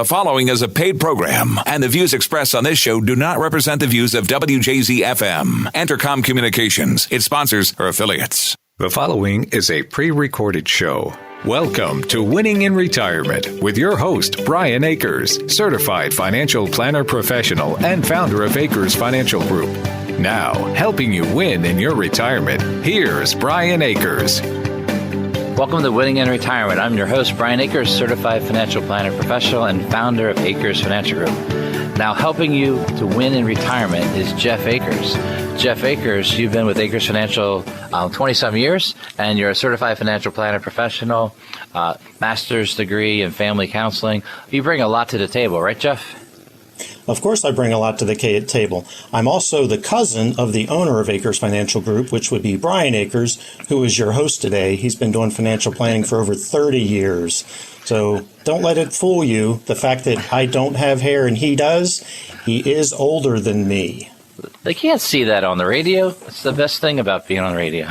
The following is a paid program, and the views expressed on this show do not represent the views of WJZ-FM, Entercom Communications, its sponsors, or affiliates. The following is a pre-recorded show. Welcome to Winning in Retirement with your host, Brian Akers, certified financial planner professional and founder of Akers Financial Group. Now, helping you win in your retirement, here's Brian Akers. Welcome to Winning in Retirement. I'm your host, Brian Akers, certified financial planner professional and founder of Akers Financial Group. Now, helping you to win in retirement is Jeff Akers. Jeff Akers, you've been with Akers Financial 20-some years, and you're a certified financial planner professional, master's degree in family counseling. You bring a lot to the table, right, Jeff? Of course I bring a lot to the table. I'm also the cousin of the owner of Akers Financial Group, which would be Brian Akers, who is your host today. He's been doing financial planning for over 30 years. So don't let it fool you, the fact that I don't have hair and he does. He is older than me. They can't see that on the radio. That's the best thing about being on the radio.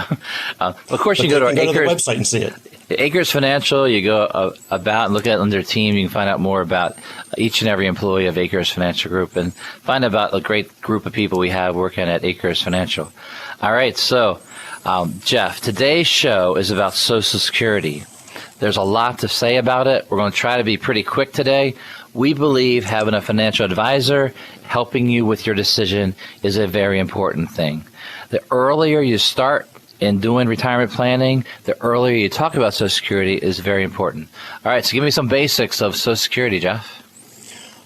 Of course, you go to Akers, the website and see it. Akers Financial, you go about and look at under team. You can find out more about each and every employee of Akers Financial Group and find out about a great group of people we have working at Akers Financial. All right, so Jeff, today's show is about Social Security. There's a lot to say about it. We're going to try to be pretty quick today. We believe having a financial advisor helping you with your decision is a very important thing. The earlier you start in doing retirement planning, the earlier you talk about Social Security is very important. All right, so give me some basics of Social Security, Jeff.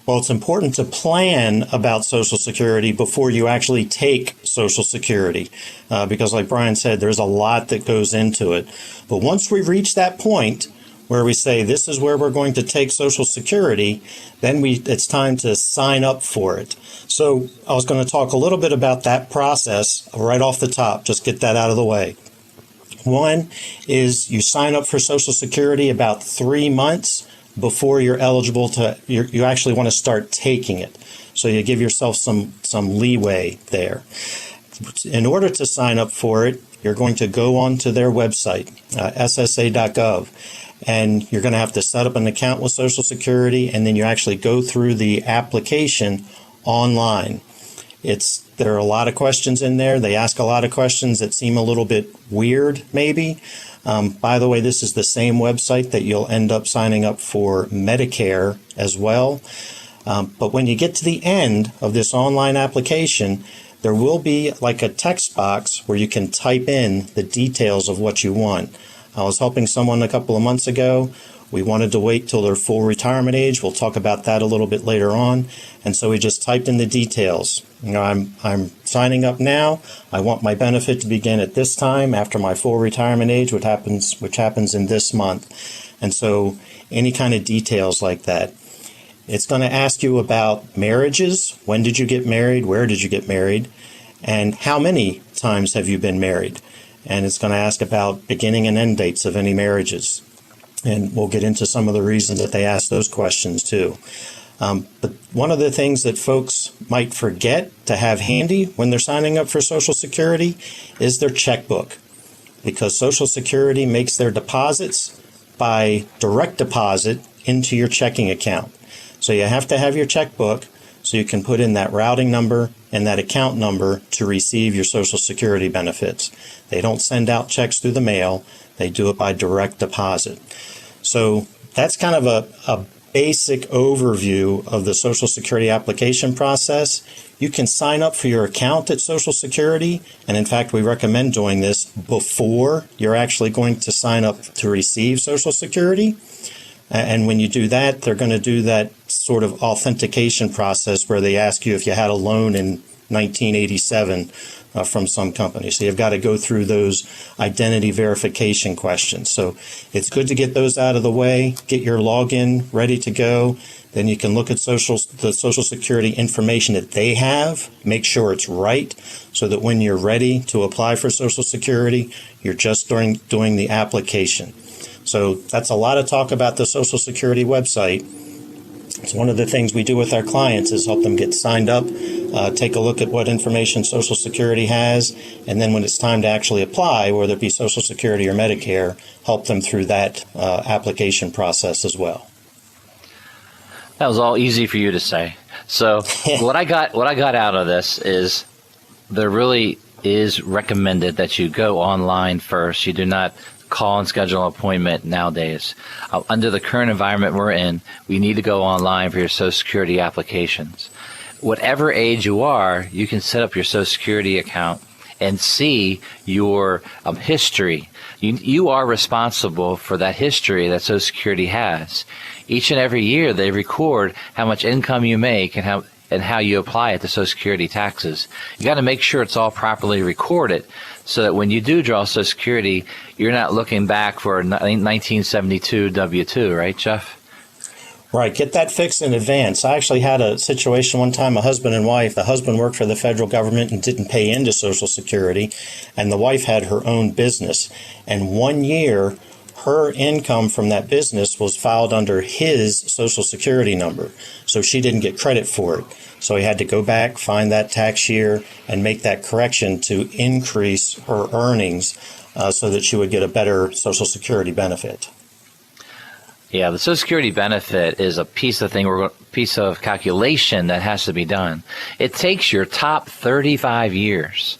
Well, it's important to plan about Social Security before you actually take Social Security, because like Brian said, there's a lot that goes into it. But once we reach that point where we say this is where we're going to take Social Security, then it's time to sign up for it. So I was going to talk a little bit about that process right off the top, just get that out of the way. One is you sign up for Social Security about 3 months before you're eligible to, you actually want to start taking it. So you give yourself some leeway there. In order to sign up for it, you're going to go onto their website, ssa.gov, and you're going to have to set up an account with Social Security, and then you actually go through the application online. There are a lot of questions in there. They ask a lot of questions that seem a little bit weird, maybe. By the way, this is the same website that you'll end up signing up for Medicare as well. But when you get to the end of this online application, there will be like a text box where you can type in the details of what you want. I was helping someone a couple of months ago. We wanted to wait till their full retirement age. We'll talk about that a little bit later on. And so we just typed in the details. You know, I'm signing up now. I want my benefit to begin at this time after my full retirement age, which happens in this month. And so any kind of details like that. It's going to ask you about marriages. When did you get married? Where did you get married? And how many times have you been married? And it's going to ask about beginning and end dates of any marriages. And we'll get into some of the reasons that they ask those questions too. But one of the things that folks might forget to have handy when they're signing up for Social Security is their checkbook, because Social Security makes their deposits by direct deposit into your checking account. So you have to have your checkbook so you can put in that routing number and that account number to receive your Social Security benefits. They don't send out checks through the mail. They do it by direct deposit. So that's kind of a basic overview of the Social Security application process. You can sign up for your account at Social Security, and in fact, we recommend doing this before you're actually going to sign up to receive Social Security. And when you do that, they're going to do that sort of authentication process where they ask you if you had a loan in 1987 from some company. So you've got to go through those identity verification questions. So it's good to get those out of the way, get your login ready to go. Then you can look at the Social Security information that they have, make sure it's right, so that when you're ready to apply for Social Security, you're just doing the application. So that's a lot of talk about the Social Security website. It's one of the things we do with our clients is help them get signed up, take a look at what information Social Security has, and then when it's time to actually apply, whether it be Social Security or Medicare, help them through that application process as well. That was all easy for you to say. So what I got out of this is there really is recommended that you go online first. You do not call and schedule an appointment nowadays. Under the current environment we're in, we need to go online for your Social Security applications. Whatever age you are, you can set up your Social Security account and see your history. You are responsible for that history that Social Security has. Each and every year, they record how much income you make and how you apply it to Social Security taxes. You got to make sure it's all properly recorded so that when you do draw Social Security, you're not looking back for a 1972 W-2, right, Jeff? Right. Get that fixed in advance. I actually had a situation one time, a husband and wife. The husband worked for the federal government and didn't pay into Social Security, and the wife had her own business. And 1 year, her income from that business was filed under his Social Security number. So she didn't get credit for it. So he had to go back, find that tax year, and make that correction to increase her earnings so that she would get a better Social Security benefit. Yeah, the Social Security benefit is a piece of calculation that has to be done. It takes your top 35 years.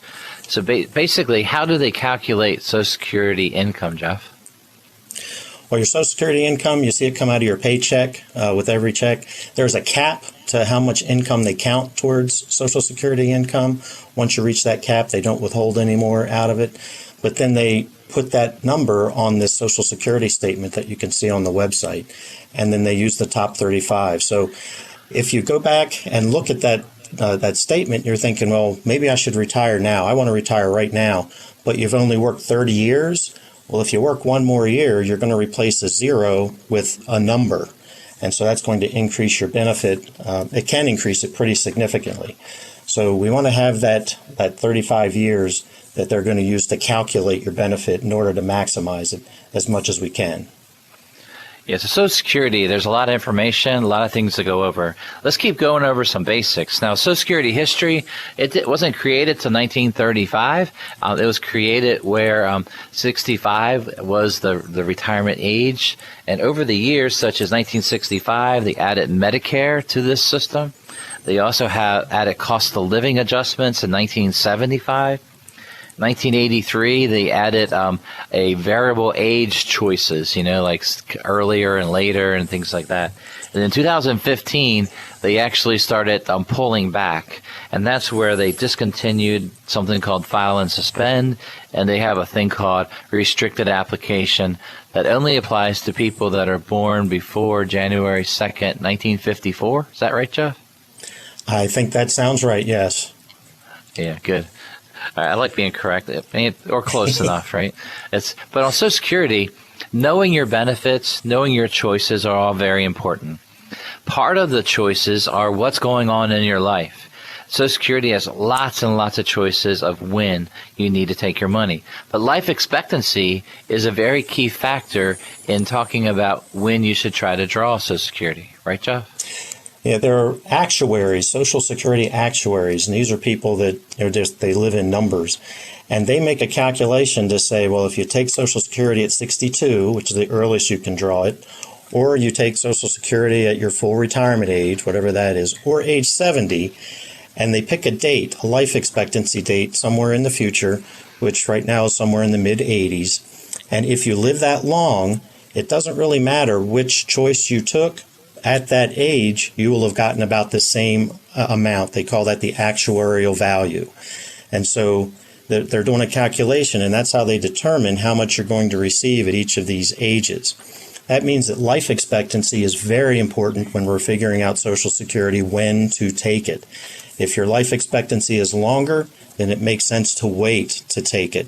So basically, how do they calculate Social Security income, Jeff? Well, your Social Security income, you see it come out of your paycheck with every check. There's a cap to how much income they count towards Social Security income. Once you reach that cap, they don't withhold any more out of it. But then they put that number on this Social Security statement that you can see on the website, and then they use the top 35. So if you go back and look at that statement, you're thinking, well, maybe I should retire now. I want to retire right now, but you've only worked 30 years. Well, if you work one more year, you're going to replace a zero with a number, and so that's going to increase your benefit. It can increase it pretty significantly. So we want to have that 35 years that they're going to use to calculate your benefit in order to maximize it as much as we can. Yeah, so Social Security, there's a lot of information, a lot of things to go over. Let's keep going over some basics. Now, Social Security history, it wasn't created till 1935. It was created where 65 was the retirement age. And over the years, such as 1965, they added Medicare to this system. They also have added cost of living adjustments in 1975. 1983, they added a variable age choices, like earlier and later and things like that. And in 2015, they actually started pulling back. And that's where they discontinued something called file and suspend. And they have a thing called restricted application that only applies to people that are born before January 2nd, 1954. Is that right, Jeff? I think that sounds right, yes. Yeah, good. I like being correct, or close enough, right? But on Social Security, knowing your benefits, knowing your choices are all very important. Part of the choices are what's going on in your life. Social Security has lots and lots of choices of when you need to take your money. But life expectancy is a very key factor in talking about when you should try to draw Social Security. Right, Jeff? Yeah, there are actuaries, Social Security actuaries, and these are people that they live in numbers. And they make a calculation to say, well, if you take Social Security at 62, which is the earliest you can draw it, or you take Social Security at your full retirement age, whatever that is, or age 70, and they pick a date, a life expectancy date somewhere in the future, which right now is somewhere in the mid-80s. And if you live that long, it doesn't really matter which choice you took. At that age, you will have gotten about the same amount. They call that the actuarial value. And so they're doing a calculation, and that's how they determine how much you're going to receive at each of these ages. That means that life expectancy is very important when we're figuring out Social Security, when to take it. If your life expectancy is longer, then it makes sense to wait to take it.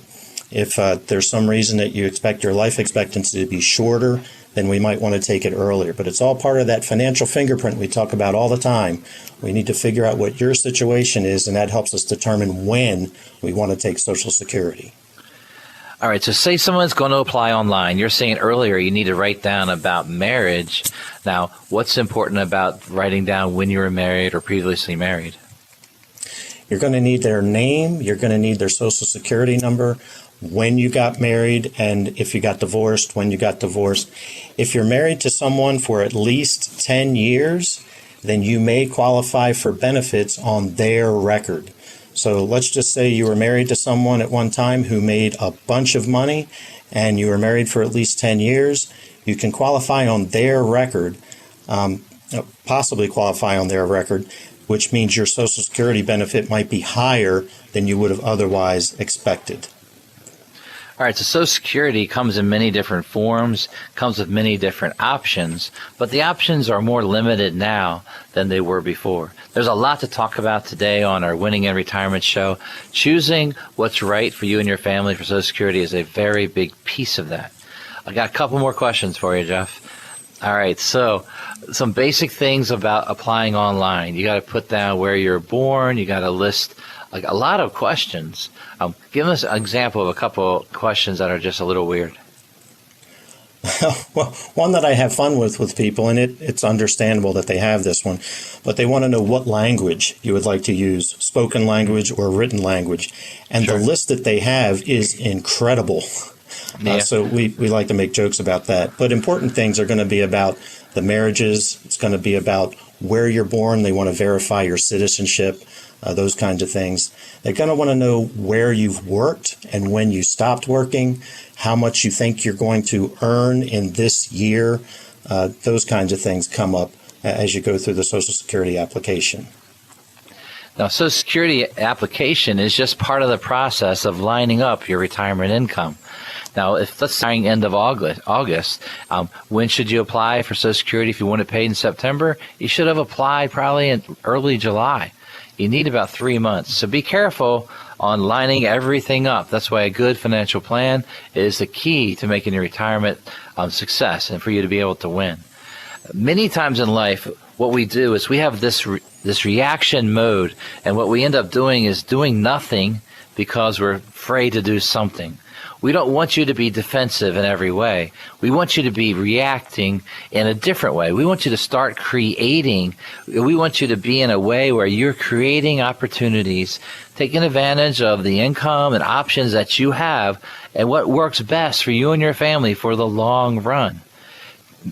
If there's some reason that you expect your life expectancy to be shorter, then we might want to take it earlier. But it's all part of that financial fingerprint we talk about all the time. We need to figure out what your situation is, and that helps us determine when we want to take Social Security. All right, so say someone's going to apply online. You're saying earlier you need to write down about marriage. Now, what's important about writing down when you were married or previously married? You're going to need their name. You're going to need their Social Security number. when you got married, and if you got divorced, when you got divorced. If you're married to someone for at least 10 years, then you may qualify for benefits on their record. So let's just say you were married to someone at one time who made a bunch of money, and you were married for at least 10 years. You can qualify on their record, possibly qualify on their record, which means your Social Security benefit might be higher than you would have otherwise expected. All right, so Social Security comes in many different forms, comes with many different options, but the options are more limited now than they were before. There's a lot to talk about today on our Winning in Retirement show. Choosing what's right for you and your family for Social Security is a very big piece of that. I got a couple more questions for you, Jeff. All right, so some basic things about applying online. You got to put down where you're born. You got to list like a lot of questions. Give us an example of a couple of questions that are just a little weird. Well, one that I have fun with people, and it's understandable that they have this one, but they want to know what language you would like to use, spoken language or written language. And sure. The list that they have is incredible. Yeah. So we like to make jokes about that. But important things are going to be about the marriages. It's going to be about where you're born. They want to verify your citizenship, those kinds of things. They're going to want to know where you've worked and when you stopped working, how much you think you're going to earn in this year. Those kinds of things come up as you go through the Social Security application. Now, Social Security application is just part of the process of lining up your retirement income. Now, if let's say end of August, when should you apply for Social Security? If you want it paid in September, you should have applied probably in early July. You need about 3 months. So be careful on lining everything up. That's why a good financial plan is the key to making your retirement success and for you to be able to win. Many times in life, what we do is we have this reaction mode, and what we end up doing is doing nothing because we're afraid to do something. We don't want you to be defensive in every way. We want you to be reacting in a different way. We want you to start creating. We want you to be in a way where you're creating opportunities, taking advantage of the income and options that you have and what works best for you and your family for the long run.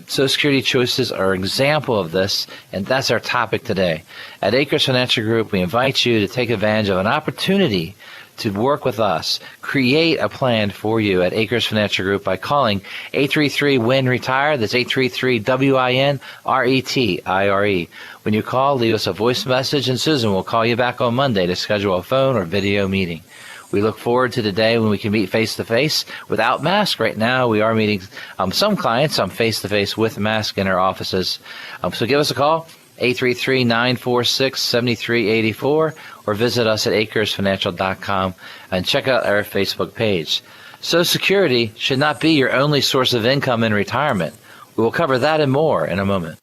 Social Security choices are an example of this, and that's our topic today. At Akers Financial Group, we invite you to take advantage of an opportunity to work with us, create a plan for you at Akers Financial Group by calling 833-WIN-RETIRE. That's 833-WIN-RETIRE. When you call, leave us a voice message, and Susan will call you back on Monday to schedule a phone or video meeting. We look forward to the day when we can meet face-to-face without mask. Right now, we are meeting some clients face-to-face with mask in our offices. So give us a call, 833-946-7384, or visit us at AkersFinancial.com and check out our Facebook page. Social Security should not be your only source of income in retirement. We will cover that and more in a moment.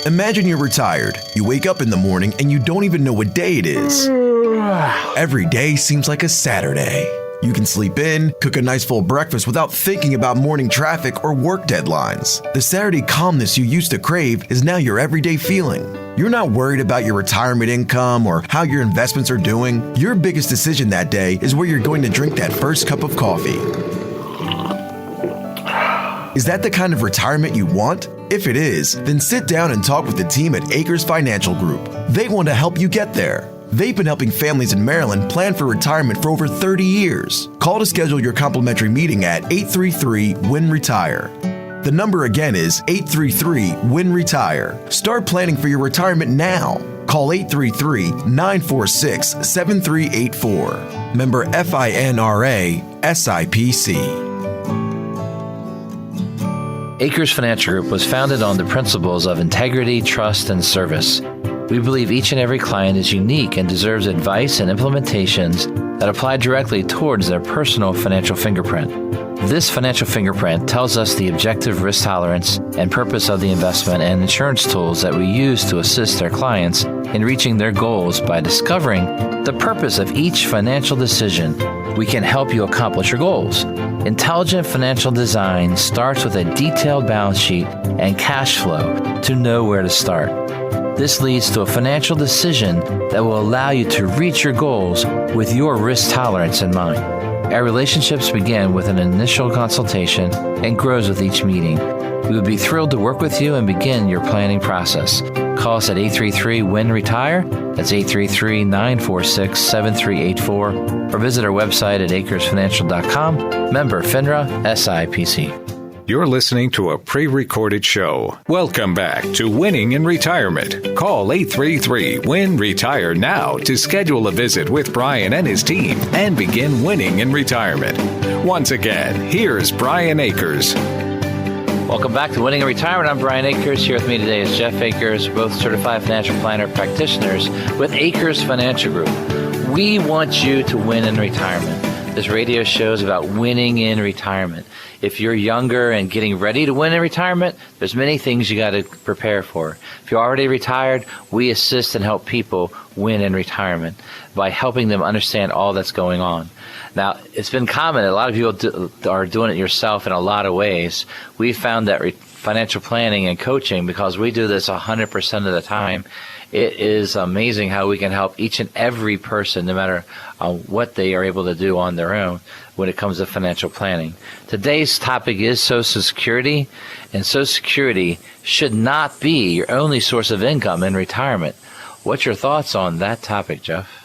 Imagine you're retired. You wake up in the morning and you don't even know what day it is. Every day seems like a Saturday. You can sleep in, cook a nice full breakfast without thinking about morning traffic or work deadlines. The Saturday calmness you used to crave is now your everyday feeling. You're not worried about your retirement income or how your investments are doing. Your biggest decision that day is where you're going to drink that first cup of coffee. Is that the kind of retirement you want? If it is, then sit down and talk with the team at Akers Financial Group. They want to help you get there. They've been helping families in Maryland plan for retirement for over 30 years. Call to schedule your complimentary meeting at 833-WIN-RETIRE. The number again is 833-WIN-RETIRE. Start planning for your retirement now. Call 833-946-7384. Member FINRA SIPC. Akers Financial Group was founded on the principles of integrity, trust, and service. We believe each and every client is unique and deserves advice and implementations that apply directly towards their personal financial fingerprint. This financial fingerprint tells us the objective risk tolerance and purpose of the investment and insurance tools that we use to assist our clients in reaching their goals. By discovering the purpose of each financial decision, we can help you accomplish your goals. Intelligent financial design starts with a detailed balance sheet and cash flow to know where to start. This leads to a financial decision that will allow you to reach your goals with your risk tolerance in mind. Our relationships begin with an initial consultation and grows with each meeting. We would be thrilled to work with you and begin your planning process. Call us at 833-WIN-RETIRE. That's 833-946-7384. Or visit our website at acresfinancial.com. Member FINRA SIPC. You're listening to a pre-recorded show. Welcome back to Winning in Retirement. Call 833-WIN-RETIRE now to schedule a visit with Brian and his team and begin winning in retirement. Once again, here's Brian Akers. Welcome back to Winning in Retirement. I'm Brian Akers. Here with me today is Jeff Akers, both certified financial planner practitioners with Akers Financial Group. We want you to win in retirement. This radio show is about winning in retirement. If you're younger and getting ready to win in retirement, there's many things you got to prepare for. If you're already retired, we assist and help people win in retirement by helping them understand all that's going on. Now, it's been common. A lot of you are doing it yourself in a lot of ways. We found that financial planning and coaching, because we do this 100% of the time, it is amazing how we can help each and every person, no matter what they are able to do on their own when it comes to financial planning. Today's topic is Social Security, and Social Security should not be your only source of income in retirement. What's your thoughts on that topic, Jeff?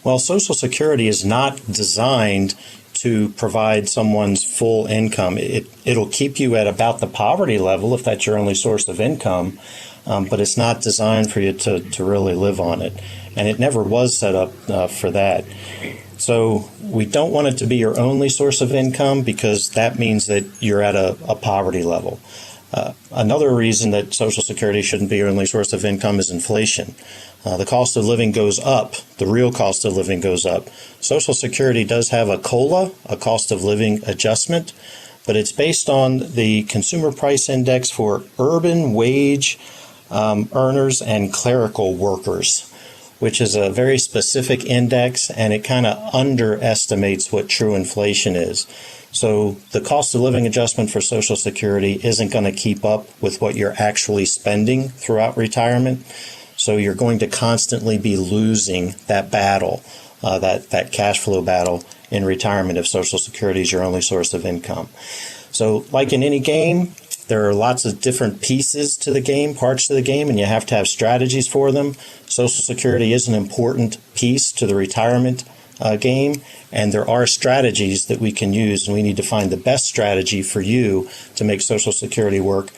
Well, Social Security is not designed to provide someone's full income. It'll keep you at about the poverty level if that's your only source of income, but it's not designed for you to really live on it. And it never was set up for that. So we don't want it to be your only source of income, because that means that you're at a poverty level. Another reason that Social Security shouldn't be your only source of income is inflation. The cost of living goes up. The real cost of living goes up. Social Security does have a COLA, a cost of living adjustment, but it's based on the Consumer Price Index for urban wage earners and clerical workers, which is a very specific index, and it kind of underestimates what true inflation is. So the cost of living adjustment for Social Security isn't going to keep up with what you're actually spending throughout retirement. So you're going to constantly be losing that battle, that cash flow battle in retirement if Social Security is your only source of income. So like in any game, there are lots of different pieces to the game, parts to the game, and you have to have strategies for them. Social Security is an important piece to the retirement game, and there are strategies that we can use, and we need to find the best strategy for you to make Social Security work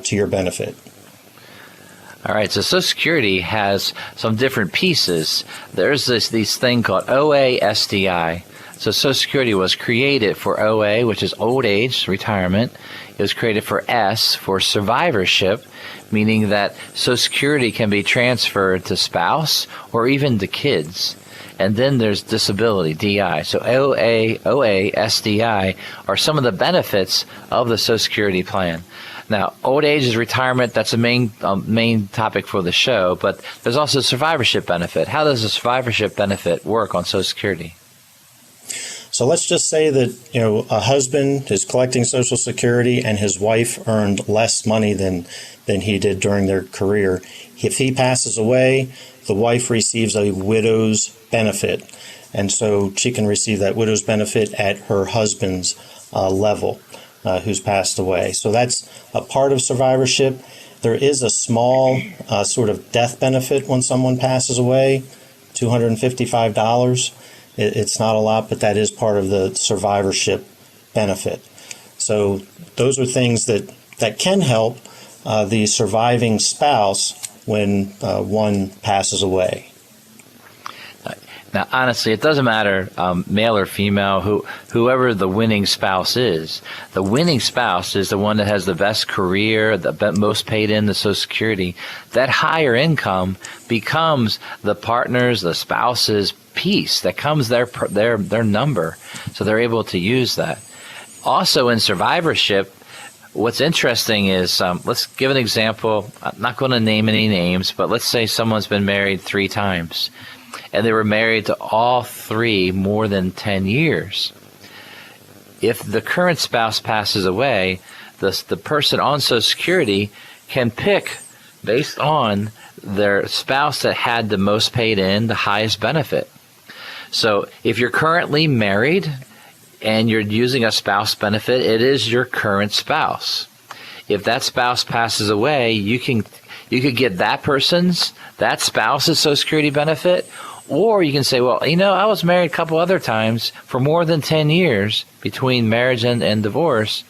to your benefit. All right, so Social Security has some different pieces. There's this thing called OA SDI. So Social Security was created for OA, which is old age, retirement. It was created for S, for survivorship, meaning that Social Security can be transferred to spouse or even to kids. And then there's disability, DI. So OA, SDI are some of the benefits of the Social Security plan. Now, old age is retirement. That's a main topic for the show. But there's also survivorship benefit. How does the survivorship benefit work on Social Security? So let's just say that a husband is collecting Social Security and his wife earned less money than he did during their career. If he passes away, the wife receives a widow's benefit, and so she can receive that widow's benefit at her husband's level, who's passed away. So that's a part of survivorship. There is a small sort of death benefit when someone passes away, $255. It's not a lot, but that is part of the survivorship benefit. So those are things that can help the surviving spouse when one passes away. Now, honestly, it doesn't matter male or female, whoever the winning spouse is. The winning spouse is the one that has the best career, the most paid in the Social Security. That higher income becomes the partner's, the spouse's piece. That comes their number, so they're able to use that. Also, in survivorship, what's interesting is, let's give an example. I'm not going to name any names, but let's say someone's been married 3 times. And they were married to all 3 more than 10 years. If the current spouse passes away, the person on Social Security can pick based on their spouse that had the most paid in, the highest benefit. So if you're currently married and you're using a spouse benefit, it is your current spouse. If that spouse passes away, you could get that spouse's Social Security benefit, or you can say, well, I was married a couple other times for more than 10 years between marriage and divorce,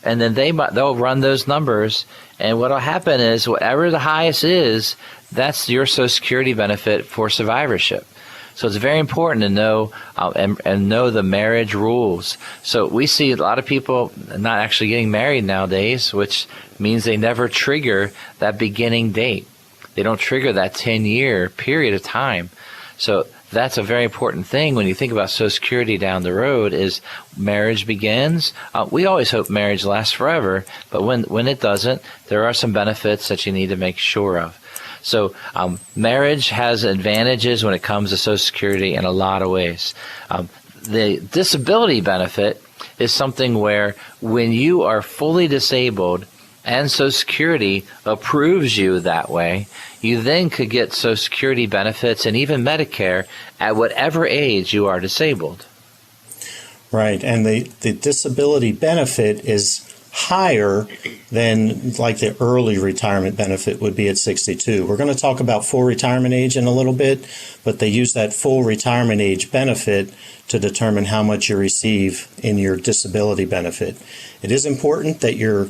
and then they'll run those numbers, and what'll happen is whatever the highest is, that's your Social Security benefit for survivorship. So it's very important to know and know the marriage rules. So we see a lot of people not actually getting married nowadays, which means they never trigger that beginning date. They don't trigger that 10-year period of time. So that's a very important thing when you think about Social Security down the road is marriage begins. We always hope marriage lasts forever, but when it doesn't, there are some benefits that you need to make sure of. So marriage has advantages when it comes to Social Security in a lot of ways. The disability benefit is something where when you are fully disabled and Social Security approves you that way, you then could get Social Security benefits and even Medicare at whatever age you are disabled. Right, and the disability benefit is higher than like the early retirement benefit would be at 62. We're going to talk about full retirement age in a little bit, but they use that full retirement age benefit to determine how much you receive in your disability benefit. It is important that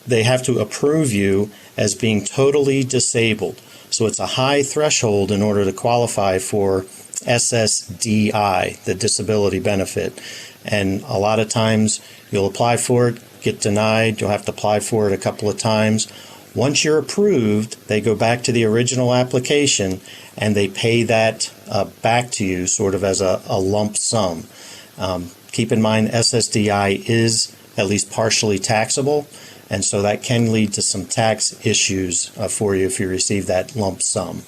they have to approve you as being totally disabled. So it's a high threshold in order to qualify for SSDI, the disability benefit. And a lot of times you'll apply for it, get denied, you'll have to apply for it a couple of times. Once you're approved, they go back to the original application and they pay that back to you sort of as a lump sum. Keep in mind SSDI is at least partially taxable, and so that can lead to some tax issues for you if you receive that lump sum.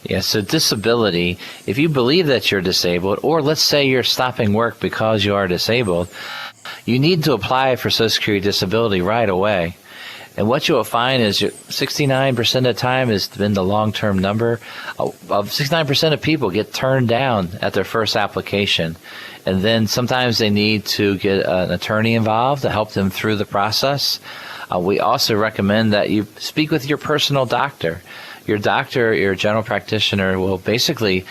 Yeah, so disability, if you believe that you're disabled, or let's say you're stopping work because you are disabled, you need to apply for Social Security disability right away. And what you'll find is 69% of the time has been the long-term number. Of 69% of people get turned down at their first application. And then sometimes they need to get an attorney involved to help them through the process. We also recommend that you speak with your personal doctor. Your doctor, your general practitioner will basically,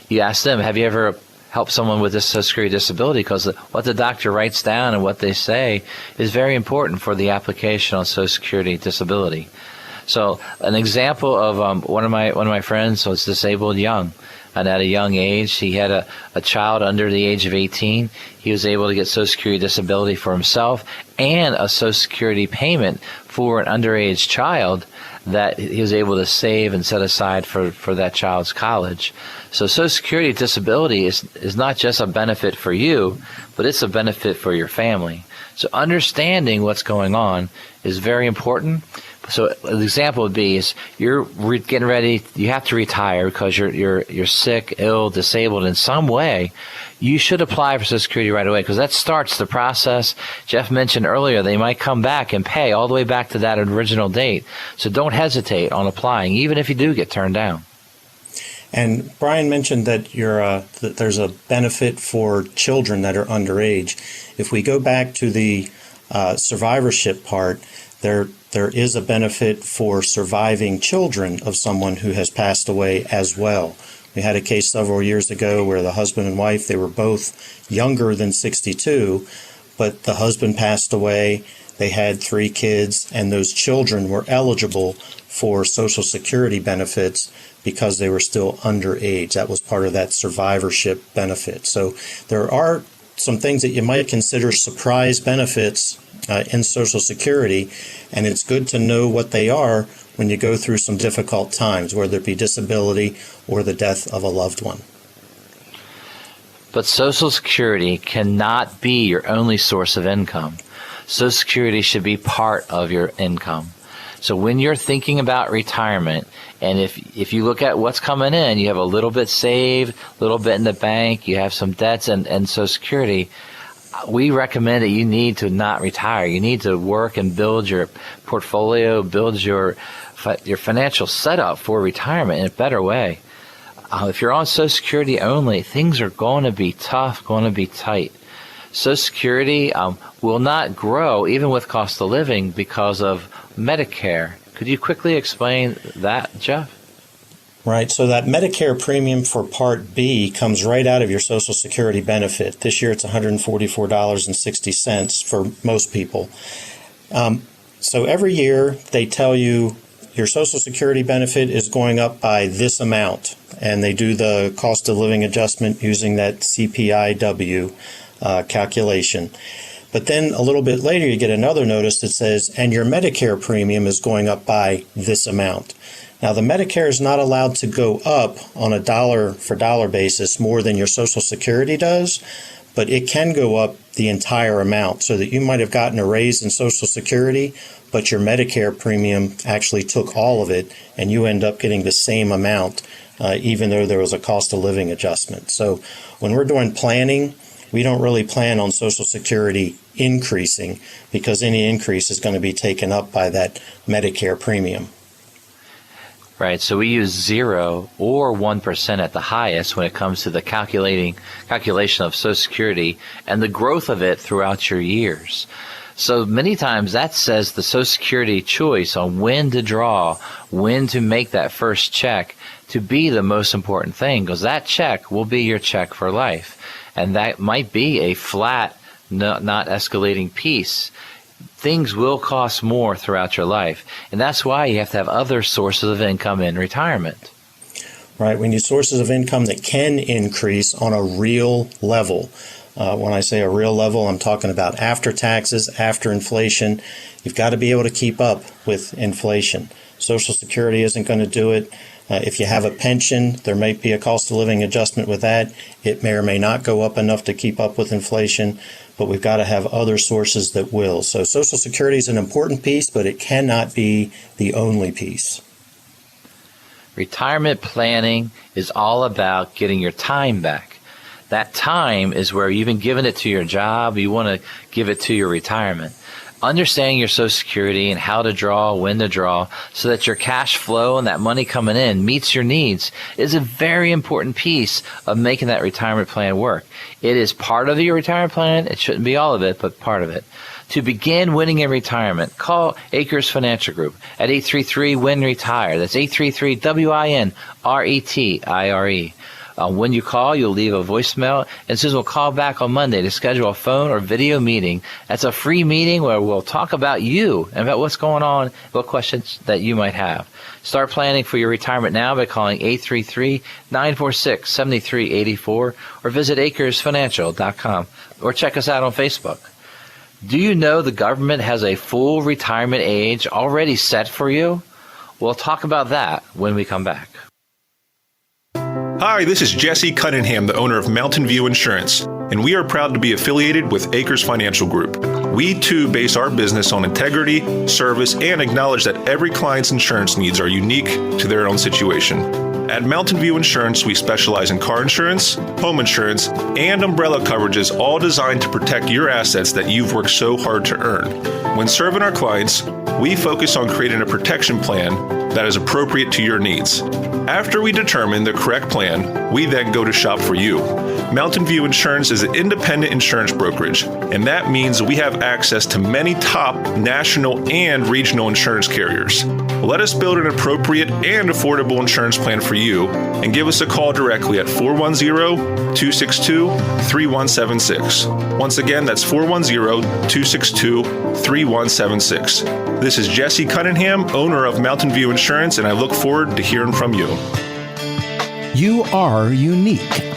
you ask them, have you ever helped someone with this Social Security disability? Because what the doctor writes down and what they say is very important for the application on Social Security disability. So an example of one of my friends was disabled young. And at a young age, he had a child under the age of 18. He was able to get Social Security disability for himself and a Social Security payment for an underage child that he was able to save and set aside for that child's college. So Social Security disability is not just a benefit for you, but it's a benefit for your family. So understanding what's going on is very important. So an example would be is you're getting ready, you have to retire because you're sick, ill, disabled in some way. You should apply for Social Security right away because that starts the process. Jeff mentioned earlier they might come back and pay all the way back to that original date. So don't hesitate on applying, even if you do get turned down. And Brian mentioned that that there's a benefit for children that are underage. If we go back to the survivorship part, there is a benefit for surviving children of someone who has passed away as well. We had a case several years ago where the husband and wife, they were both younger than 62, but the husband passed away, they had 3 kids, and those children were eligible for Social Security benefits because they were still underage. That was part of that survivorship benefit. So there are some things that you might consider surprise benefits in Social Security, and it's good to know what they are when you go through some difficult times, whether it be disability or the death of a loved one. But Social Security cannot be your only source of income. Social Security should be part of your income. So when you're thinking about retirement, and if you look at what's coming in, you have a little bit saved, a little bit in the bank, you have some debts and Social Security, we recommend that you need to not retire. You need to work and build your portfolio, build your financial setup for retirement in a better way. If you're on Social Security only, things are going to be tough, going to be tight. Social Security will not grow even with cost of living because of Medicare. Could you quickly explain that, Jeff? Right. So that Medicare premium for Part B comes right out of your Social Security benefit. This year it's $144.60 for most people. So every year they tell you your Social Security benefit is going up by this amount, and they do the cost of living adjustment using that CPIW calculation. But then a little bit later you get another notice that says, and your Medicare premium is going up by this amount. Now, the Medicare is not allowed to go up on a dollar-for-dollar basis more than your Social Security does, but it can go up the entire amount, so that you might have gotten a raise in Social Security, but your Medicare premium actually took all of it, and you end up getting the same amount, even though there was a cost of living adjustment. So when we're doing planning, we don't really plan on Social Security increasing, because any increase is going to be taken up by that Medicare premium. Right, so we use 0 or 1% at the highest when it comes to the calculation of Social Security and the growth of it throughout your years. So many times that says the Social Security choice on when to draw, when to make that first check to be the most important thing, because that check will be your check for life. And that might be a flat, not escalating piece. Things will cost more throughout your life. And that's why you have to have other sources of income in retirement. Right. We need sources of income that can increase on a real level. When I say a real level, I'm talking about after taxes, after inflation. You've got to be able to keep up with inflation. Social Security isn't going to do it. If you have a pension, there might be a cost of living adjustment with that. It may or may not go up enough to keep up with inflation, but we've got to have other sources that will. So Social Security is an important piece, but it cannot be the only piece. Retirement planning is all about getting your time back. That time is where you've been giving it to your job. You want to give it to your retirement. Understanding your Social Security and how to draw, when to draw, so that your cash flow and that money coming in meets your needs is a very important piece of making that retirement plan work. It is part of your retirement plan. It shouldn't be all of it, but part of it. To begin winning in retirement, call Akers Financial Group at 833-WIN-RETIRE. That's 833-WIN-RETIRE. When you call, you'll leave a voicemail, and Susan will call back on Monday to schedule a phone or video meeting. That's a free meeting where we'll talk about you and about what's going on, what questions that you might have. Start planning for your retirement now by calling 833-946-7384 or visit AkersFinancial.com or check us out on Facebook. Do you know the government has a full retirement age already set for you? We'll talk about that when we come back. Hi, this is Jesse Cunningham, the owner of Mountain View Insurance, and we are proud to be affiliated with Akers Financial Group. We, too, base our business on integrity, service, and acknowledge that every client's insurance needs are unique to their own situation. At Mountain View Insurance, we specialize in car insurance, home insurance, and umbrella coverages, all designed to protect your assets that you've worked so hard to earn. When serving our clients, we focus on creating a protection plan that is appropriate to your needs. After we determine the correct plan, we then go to shop for you. Mountain View Insurance is an independent insurance brokerage, and that means we have access to many top national and regional insurance carriers. Let us build an appropriate and affordable insurance plan for you, and give us a call directly at 410-262-3176. Once again, that's 410-262-3176. This is Jesse Cunningham, owner of Mountain View Insurance, and I look forward to hearing from you. You are unique.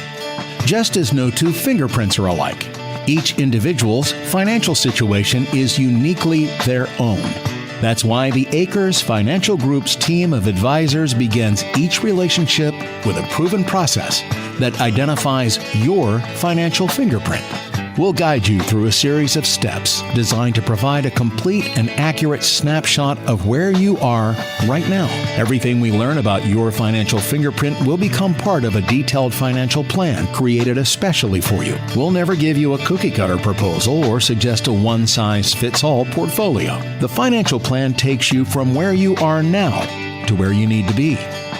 Just as no two fingerprints are alike, each individual's financial situation is uniquely their own. That's why the Akers Financial Group's team of advisors begins each relationship with a proven process that identifies your financial fingerprint. We'll guide you through a series of steps designed to provide a complete and accurate snapshot of where you are right now. Everything we learn about your financial fingerprint will become part of a detailed financial plan created especially for you. We'll never give you a cookie-cutter proposal or suggest a one-size-fits-all portfolio. The financial plan takes you from where you are now to where you need to be.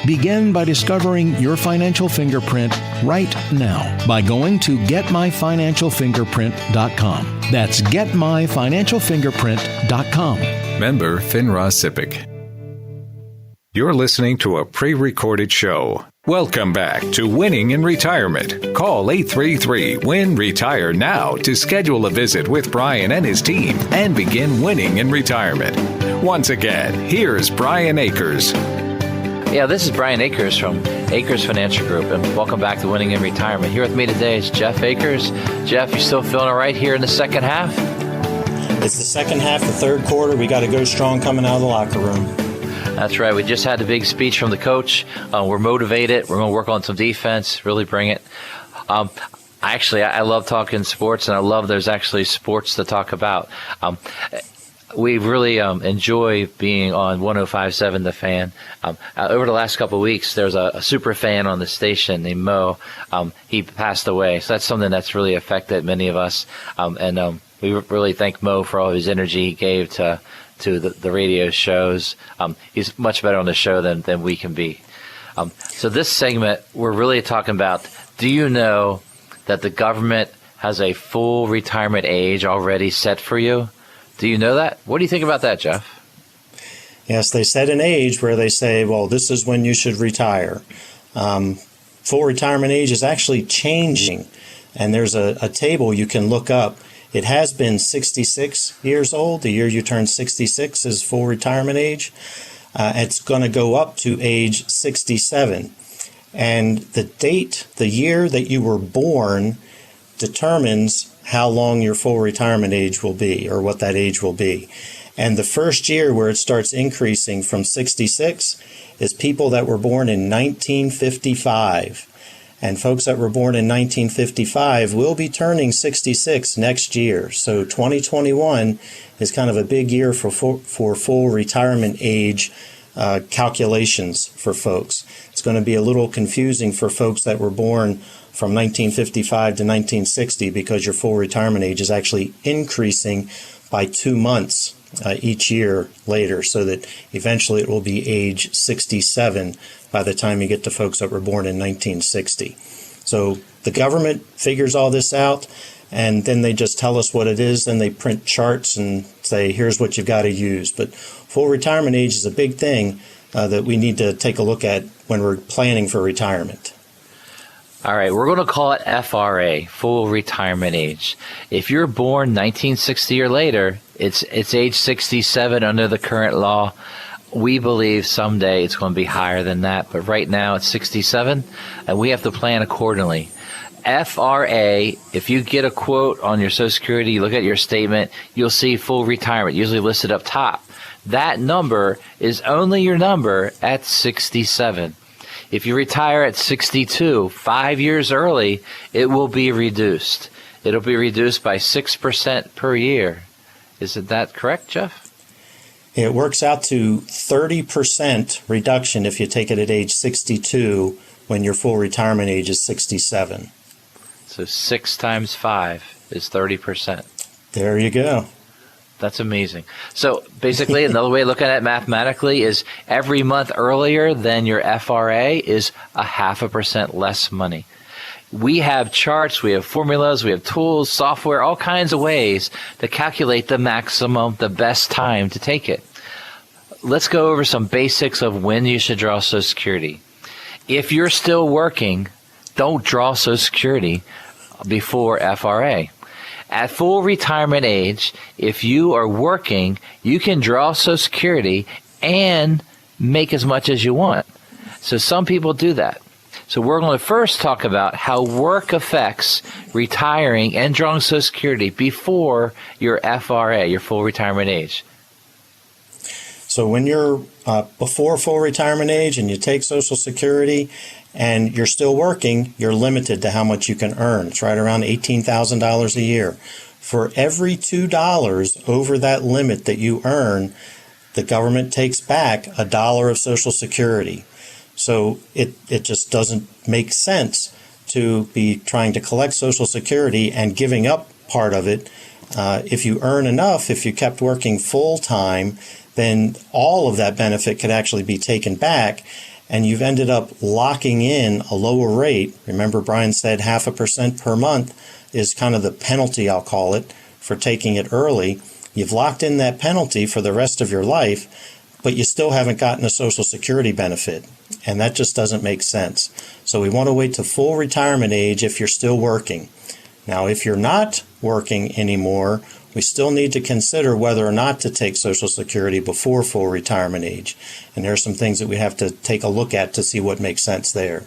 Begin by discovering your financial fingerprint right now by going to getmyfinancialfingerprint.com. That's getmyfinancialfingerprint.com. Member FINRA SIPC. You're listening to a pre-recorded show. Welcome back to Winning in Retirement. Call 833-WIN-RETIRE now to schedule a visit with Brian and his team and begin winning in retirement. Once again, here's Brian Akers. Yeah, this is Brian Akers from Akers Financial Group, and welcome back to Winning in Retirement. Here with me today is Jeff Akers. Jeff, you still feeling all right here in the second half? It's the second half, the third quarter. We got to go strong coming out of the locker room. That's right. We just had a big speech from the coach. We're motivated. We're going to work on some defense, really bring it. I love talking sports, and I love there's actually sports to talk about. We really enjoy being on 105.7 The Fan. Over the last couple of weeks, there's a super fan on the station named Mo. He passed away, so that's something that's really affected many of us. We really thank Mo for all his energy he gave to the radio shows. He's much better on the show than we can be. So this segment, we're really talking about, do you know that the government has a full retirement age already set for you? Do you know that? What do you think about that, Jeff? Yes, they set an age where they say, well, this is when you should retire. Full retirement age is actually changing, and there's a table you can look up. It has been 66 years old. The year you turn 66 is full retirement age. It's going to go up to age 67. And the year that you were born determines how long your full retirement age will be, or what that age will be. And the first year where it starts increasing from 66 is people that were born in 1955. And folks that were born in 1955 will be turning 66 next year. So 2021 is kind of a big year for full retirement age calculations for folks. It's going to be a little confusing for folks that were born from 1955 to 1960 because your full retirement age is actually increasing by 2 months each year later, so that eventually it will be age 67 by the time you get to folks that were born in 1960. So the government figures all this out, and then they just tell us what it is, and they print charts and say, here's what you've got to use. But full retirement age is a big thing that we need to take a look at when we're planning for retirement. All right, we're going to call it FRA, full retirement age. If you're born 1960 or later, it's age 67 under the current law. We believe someday it's going to be higher than that, but right now it's 67, and we have to plan accordingly. FRA, if you get a quote on your Social Security, you look at your statement, you'll see full retirement, usually listed up top. That number is only your number at 67. If you retire at 62, 5 years early, it will be reduced. It'll be reduced by 6% per year. Isn't that correct, Jeff? It works out to 30% reduction if you take it at age 62 when your full retirement age is 67. So 6 times 5 is 30%. There you go. That's amazing. So basically, another way of looking at it mathematically is every month earlier than your FRA is 0.5% less money. We have charts, we have formulas, we have tools, software, all kinds of ways to calculate the maximum, the best time to take it. Let's go over some basics of when you should draw Social Security. If you're still working, don't draw Social Security before FRA. At full retirement age, if you are working, you can draw Social Security and make as much as you want. So some people do that. So we're going to first talk about how work affects retiring and drawing Social Security before your FRA, your full retirement age. So when you're before full retirement age and you take Social Security and you're still working, you're limited to how much you can earn. It's right around $18,000 a year. For every $2 over that limit that you earn, the government takes back $1 of Social Security. So it just doesn't make sense to be trying to collect Social Security and giving up part of it. If you earn enough, if you kept working full time, then all of that benefit could actually be taken back, and you've ended up locking in a lower rate. Remember, Brian said 0.5% per month is kind of the penalty, I'll call it, for taking it early. You've locked in that penalty for the rest of your life, but you still haven't gotten a Social Security benefit, and that just doesn't make sense. So we want to wait to full retirement age if you're still working. Now, if you're not working anymore, we still need to consider whether or not to take Social Security before full retirement age. And there are some things that we have to take a look at to see what makes sense there.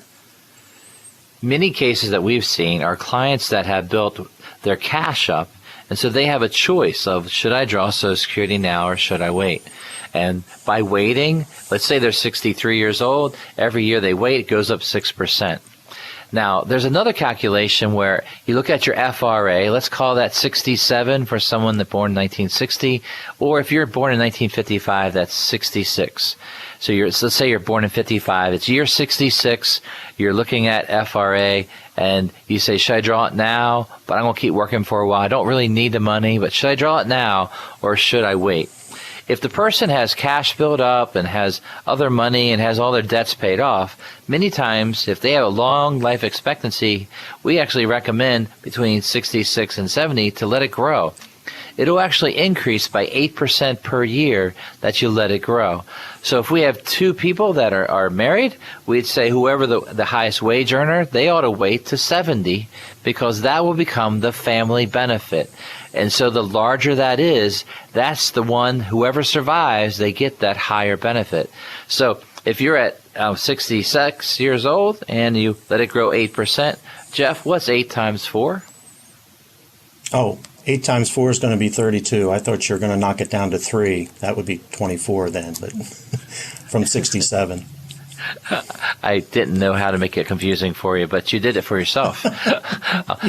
Many cases that we've seen are clients that have built their cash up, and so they have a choice of, should I draw Social Security now or should I wait? And by waiting, let's say they're 63 years old, every year they wait, it goes up 6%. Now, there's another calculation where you look at your FRA, let's call that 67 for someone that born in 1960, or if you're born in 1955, that's 66. So let's say you're born in 55, it's year 66, you're looking at FRA, and you say, should I draw it now? But I'm going to keep working for a while. I don't really need the money, but should I draw it now, or should I wait? If the person has cash built up and has other money and has all their debts paid off, many times if they have a long life expectancy, we actually recommend between 66 and 70 to let it grow. It'll actually increase by 8% per year that you let it grow. So if we have two people that are married, we'd say whoever the highest wage earner, they ought to wait to 70 because that will become the family benefit. And so the larger that is, that's the one, whoever survives, they get that higher benefit. So if you're at 66 years old and you let it grow 8%, Jeff, what's 8 times 4? Oh, 8 times 4 is going to be 32. I thought you were going to knock it down to 3. That would be 24 then, but from 67. I didn't know how to make it confusing for you, but you did it for yourself.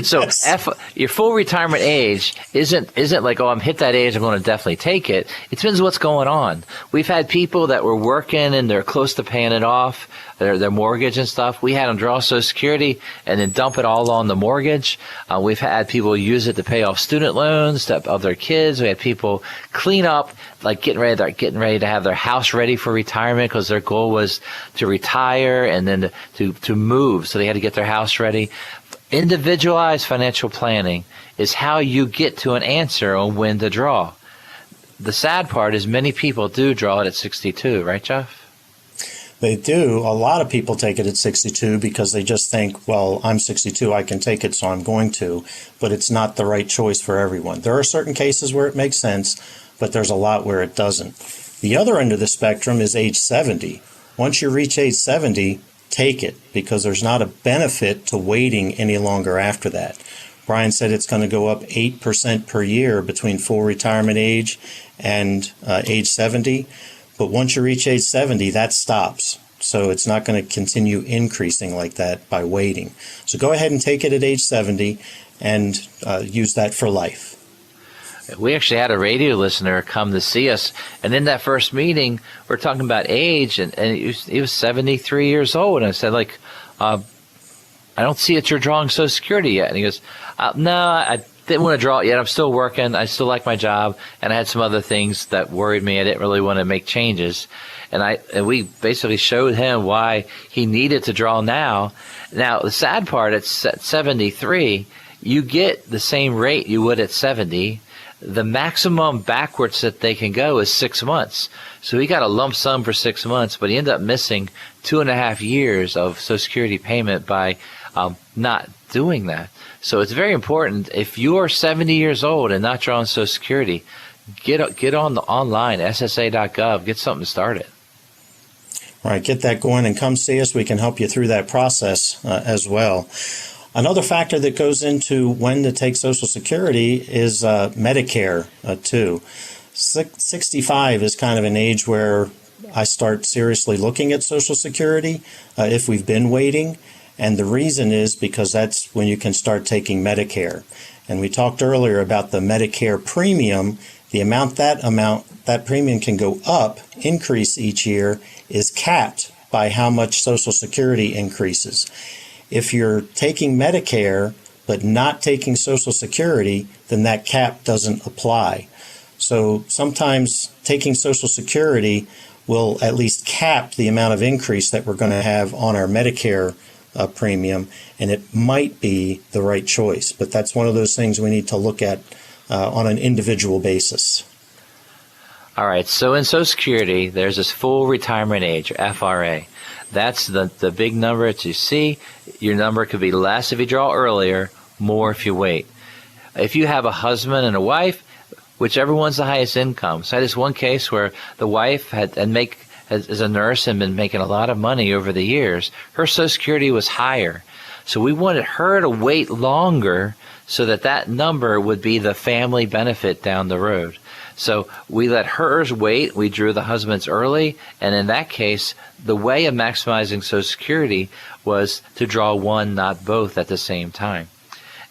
So yes. Your full retirement age isn't like, oh, I'm hit that age, I'm going to definitely take it. It depends what's going on. We've had people that were working and they're close to paying it off, their mortgage and stuff. We had them draw Social Security and then dump it all on the mortgage. We've had people use it to pay off student loans of their kids. We had people clean up, like getting ready to have their house ready for retirement because their goal was to retire and then to move. So they had to get their house ready. Individualized financial planning is how you get to an answer on when to draw. The sad part is many people do draw it at 62, right, Jeff? They do. A lot of people take it at 62 because they just think, well, I'm 62, I can take it, so I'm going to. But it's not the right choice for everyone. There are certain cases where it makes sense, but there's a lot where it doesn't. The other end of the spectrum is age 70. Once you reach age 70, take it because there's not a benefit to waiting any longer after that. Brian said it's going to go up 8% per year between full retirement age and age 70. But once you reach age 70, that stops. So it's not going to continue increasing like that by waiting. So go ahead and take it at age 70 and use that for life. We actually had a radio listener come to see us, and in that first meeting, we're talking about age, and he was 73 years old, and I said, I don't see that you're drawing Social Security yet. And he goes, no, I didn't want to draw it yet. I'm still working. I still like my job, and I had some other things that worried me. I didn't really want to make changes, and we basically showed him why he needed to draw now. Now, the sad part, at 73, you get the same rate you would at 70. The maximum backwards that they can go is 6 months. So he got a lump sum for 6 months, but he ended up missing 2.5 years of Social Security payment by not doing that. So it's very important. If you're 70 years old and not drawing Social Security, get on the online, SSA.gov, get something started. All right, get that going and come see us. We can help you through that process as well. Another factor that goes into when to take Social Security is Medicare, too. 65 is kind of an age where I start seriously looking at Social Security if we've been waiting. And the reason is because that's when you can start taking Medicare. And we talked earlier about the Medicare premium. The amount that premium can go up, increase each year, is capped by how much Social Security increases. If you're taking Medicare but not taking Social Security, then that cap doesn't apply. So sometimes taking Social Security will at least cap the amount of increase that we're going to have on our Medicare premium, and it might be the right choice. But that's one of those things we need to look at on an individual basis. All right, so in Social Security, there's this full retirement age, or FRA. That's the big number that you see. Your number could be less if you draw earlier, more if you wait. If you have a husband and a wife, whichever one's the highest income. So I had this one case where the wife is a nurse and been making a lot of money over the years. Her Social Security was higher. So we wanted her to wait longer so that number would be the family benefit down the road. So we let hers wait. We drew the husband's early. And in that case, the way of maximizing Social Security was to draw one, not both at the same time.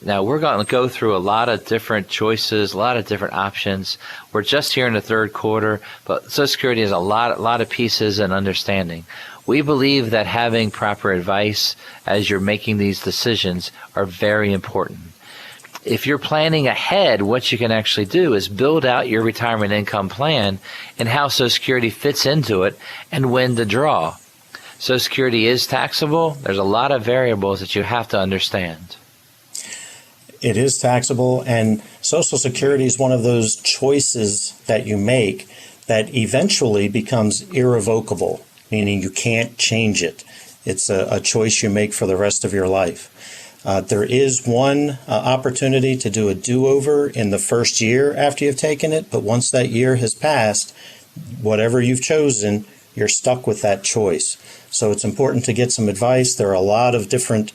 Now, we're going to go through a lot of different choices, a lot of different options. We're just here in the third quarter, but Social Security has a lot of pieces and understanding. We believe that having proper advice as you're making these decisions are very important. If you're planning ahead, what you can actually do is build out your retirement income plan and how Social Security fits into it and when to draw. Social Security is taxable. There's a lot of variables that you have to understand. It is taxable, and Social Security is one of those choices that you make that eventually becomes irrevocable, meaning you can't change it. It's a choice you make for the rest of your life. There is one opportunity to do a do-over in the first year after you've taken it, but once that year has passed, whatever you've chosen, you're stuck with that choice. So it's important to get some advice. There are a lot of different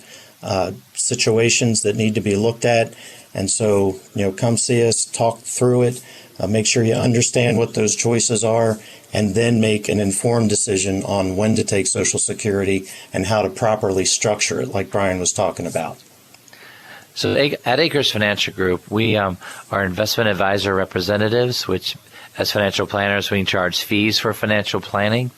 situations that need to be looked at, and so come see us, talk through it, make sure you understand what those choices are, and then make an informed decision on when to take Social Security and how to properly structure it, like Brian was talking about. So at Akers Financial Group, we are investment advisor representatives, which as financial planners, we charge fees for financial planning.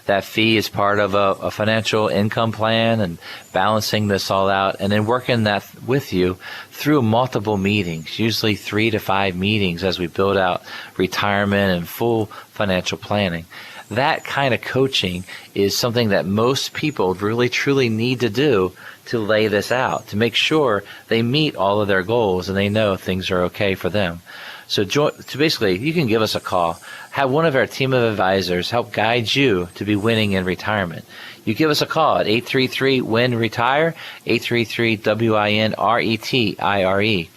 That fee is part of a financial income plan and balancing this all out and then working that with you through multiple meetings, usually 3 to 5 meetings as we build out retirement and full financial planning. That kind of coaching is something that most people really truly need to do to lay this out, to make sure they meet all of their goals and they know things are okay for them. So basically, you can give us a call, have one of our team of advisors help guide you to be winning in retirement. You give us a call at 833-WIN-RETIRE, 833-WIN-RETIRE.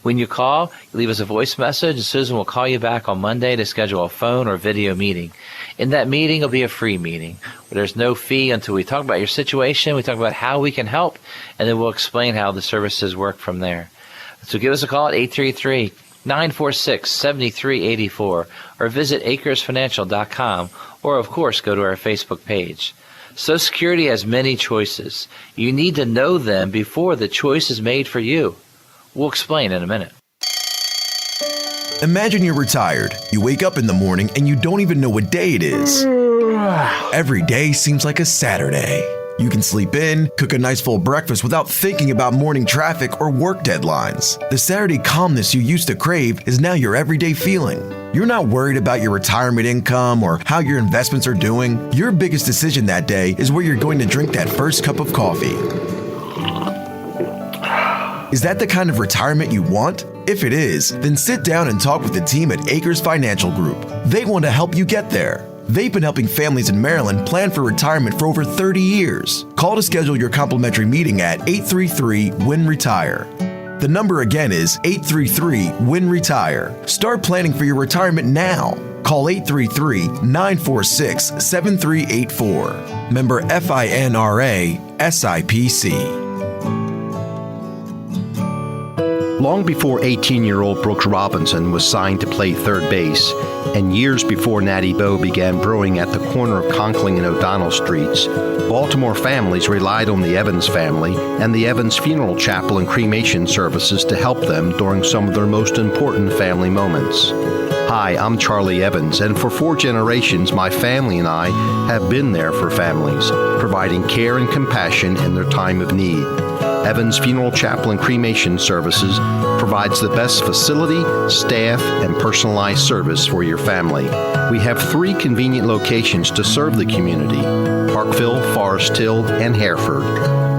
When you call, you leave us a voice message, and Susan will call you back on Monday to schedule a phone or video meeting. In that meeting, it'll be a free meeting. There's no fee until we talk about your situation, we talk about how we can help, and then we'll explain how the services work from there. So give us a call at 833-946-7384 or visit AkersFinancial.com or, of course, go to our Facebook page. Social Security has many choices. You need to know them before the choice is made for you. We'll explain in a minute. Imagine you're retired. You wake up in the morning and you don't even know what day it is. Every day seems like a Saturday. You can sleep in, cook a nice full breakfast without thinking about morning traffic or work deadlines. The Saturday calmness you used to crave is now your everyday feeling. You're not worried about your retirement income or how your investments are doing. Your biggest decision that day is where you're going to drink that first cup of coffee. Is that the kind of retirement you want? If it is, then sit down and talk with the team at Akers Financial Group. They want to help you get there. They've been helping families in Maryland plan for retirement for over 30 years. Call to schedule your complimentary meeting at 833-WIN-RETIRE. The number again is 833-WIN-RETIRE. Start planning for your retirement now. Call 833-946-7384. Member FINRA SIPC. Long before 18-year-old Brooks Robinson was signed to play third base, and years before Natty Boh began brewing at the corner of Conkling and O'Donnell Streets, Baltimore families relied on the Evans family and the Evans Funeral Chapel and cremation services to help them during some of their most important family moments. Hi, I'm Charlie Evans, and for 4 generations, my family and I have been there for families, providing care and compassion in their time of need. Evans Funeral Chapel and Cremation Services provides the best facility, staff, and personalized service for your family. We have 3 convenient locations to serve the community: Parkville, Forest Hill, and Hereford.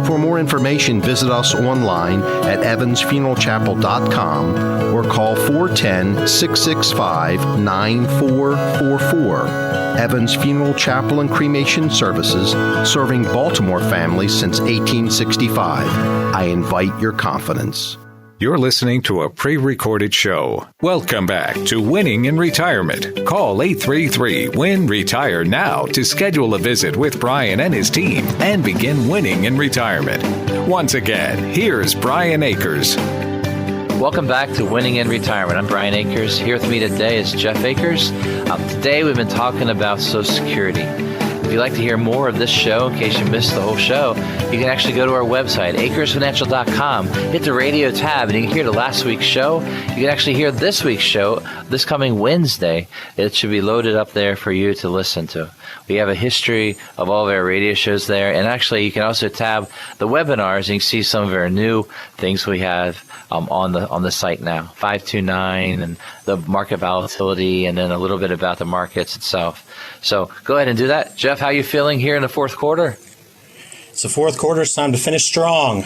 For more information, visit us online at evansfuneralchapel.com or call 410-665-9444. Evans Funeral Chapel and Cremation Services, serving Baltimore families since 1865. I invite your confidence. You're listening to a pre-recorded show. Welcome back to Winning in Retirement. Call 833-WIN-RETIRE now to schedule a visit with Brian and his team and begin winning in retirement. Once again, here's Brian Akers. Welcome back to Winning in Retirement. I'm Brian Akers. Here with me today is Jeff Akers. Today we've been talking about Social Security. If you'd like to hear more of this show, in case you missed the whole show, you can actually go to our website, akersfinancial.com, hit the radio tab, and you can hear the last week's show. You can actually hear this week's show this coming Wednesday. It should be loaded up there for you to listen to. We have a history of all of our radio shows there, and actually you can also tab the webinars, and you can see some of our new things we have on the site now, 529 and the market volatility, and then a little bit about the markets itself. So go ahead and do that. Jeff, how are you feeling here in the fourth quarter? It's the fourth quarter. It's time to finish strong.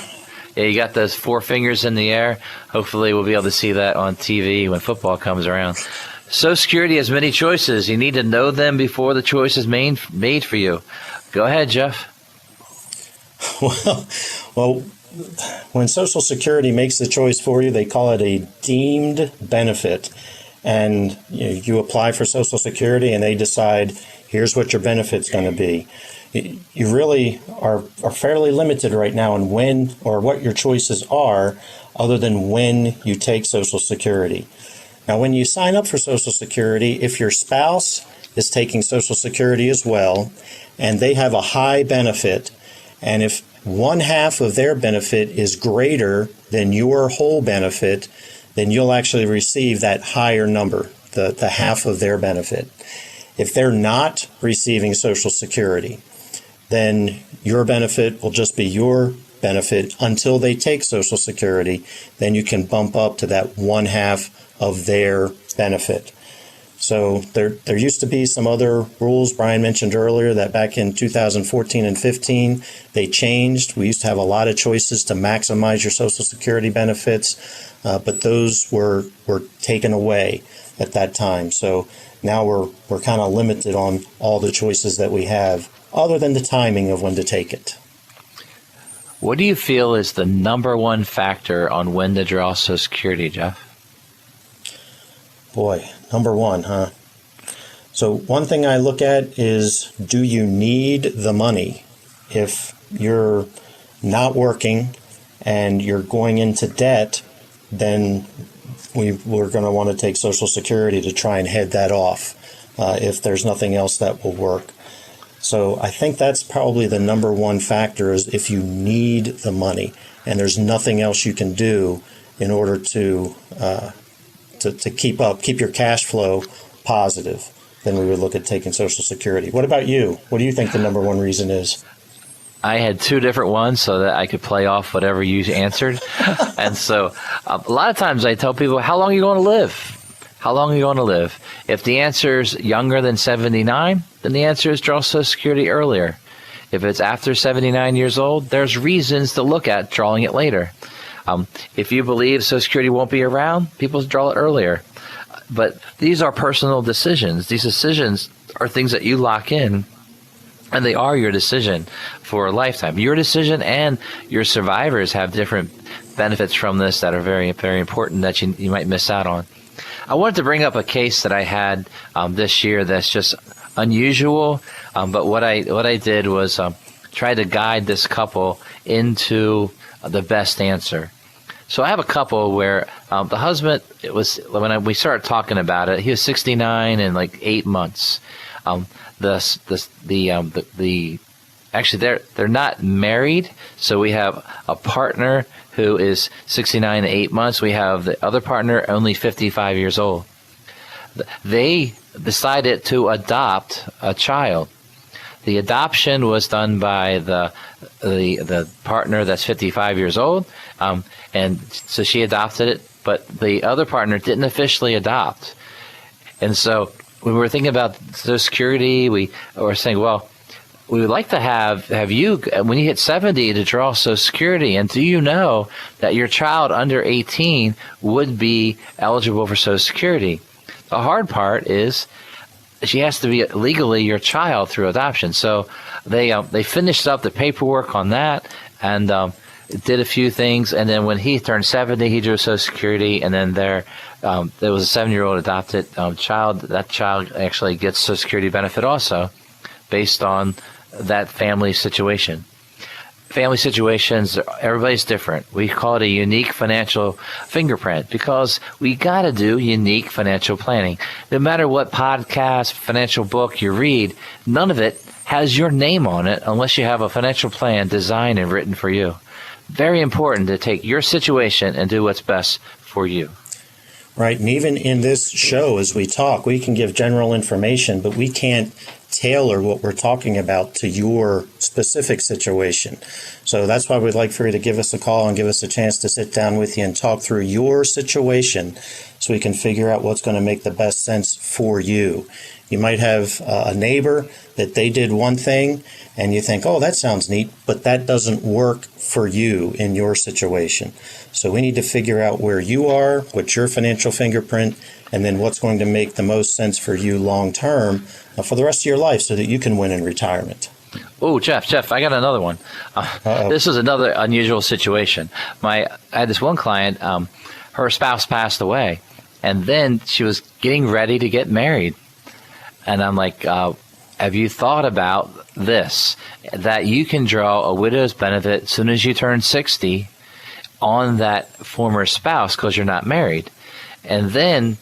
Yeah, you got those 4 fingers in the air. Hopefully we'll be able to see that on TV when football comes around. Social Security has many choices. You need to know them before the choice is made for you. Go ahead, Jeff. Well, when Social Security makes the choice for you, they call it a deemed benefit. And you apply for Social Security, and they decide, here's what your benefit's going to be. You really are fairly limited right now in when or what your choices are, other than when you take Social Security. Now, when you sign up for Social Security, if your spouse is taking Social Security as well, and they have a high benefit, and if 1/2 of their benefit is greater than your whole benefit, then you'll actually receive that higher number, the half of their benefit. If they're not receiving Social Security, then your benefit will just be your benefit until they take Social Security. Then you can bump up to that 1/2 of their benefit. So there used to be some other rules. Brian mentioned earlier that back in 2014 and 15, they changed. We used to have a lot of choices to maximize your Social Security benefits, but those were taken away at that time. So now we're kind of limited on all the choices that we have, other than the timing of when to take it. What do you feel is the number one factor on when to draw Social Security, Jeff? Boy, number one, huh? So one thing I look at is, do you need the money? If you're not working and you're going into debt, then we're going to want to take Social Security to try and head that off if there's nothing else that will work. So I think that's probably the number one factor, is if you need the money and there's nothing else you can do in order to keep your cash flow positive, then we would look at taking Social Security. What about you? What do you think the number one reason is? I had 2 different ones so that I could play off whatever you answered. And so a lot of times I tell people, how long are you going to live? How long are you going to live? If the answer is younger than 79, then the answer is draw Social Security earlier. If it's after 79 years old, there's reasons to look at drawing it later. If you believe Social Security won't be around, people draw it earlier. But these are personal decisions. These decisions are things that you lock in, and they are your decision for a lifetime. Your decision and your survivors have different benefits from this that are very, very important that you might miss out on. I wanted to bring up a case that I had this year that's just unusual, but what I did was try to guide this couple into the best answer. So I have a couple where the husband, it was when we started talking about it, he was 69 and like 8 months. Actually, they're not married. So we have a partner who is 69 and 8 months. We have the other partner only 55 years old. They decided to adopt a child. The adoption was done by the partner that's 55 years old, and so she adopted it, but the other partner didn't officially adopt. And so when we were thinking about Social Security, we were saying, well, we would like to have you, when you hit 70, to draw Social Security. And do you know that your child under 18 would be eligible for Social Security? The hard part is she has to be legally your child through adoption. So they finished up the paperwork on that and did a few things. And then when he turned 70, he drew Social Security. And then there was a 7-year-old adopted child. That child actually gets Social Security benefit also based on that family situation. Family situations, everybody's different. We call it a unique financial fingerprint because we got to do unique financial planning. No matter what podcast, financial book you read, none of it has your name on it unless you have a financial plan designed and written for you. Very important to take your situation and do what's best for you. Right, and even in this show, as we talk, we can give general information, but we can't tailor what we're talking about to your specific situation. So that's why we'd like for you to give us a call and give us a chance to sit down with you and talk through your situation so we can figure out what's going to make the best sense for you. You might have a neighbor that they did one thing and you think, oh, that sounds neat, but that doesn't work for you in your situation. So we need to figure out where you are, what's your financial fingerprint, and then what's going to make the most sense for you long term for the rest of your life so that you can win in retirement. Oh, Jeff, I got another one. This is another unusual situation. I had this one client, her spouse passed away, and then she was getting ready to get married. And I'm like, have you thought about this, that you can draw a widow's benefit as soon as you turn 60 on that former spouse because you're not married? And then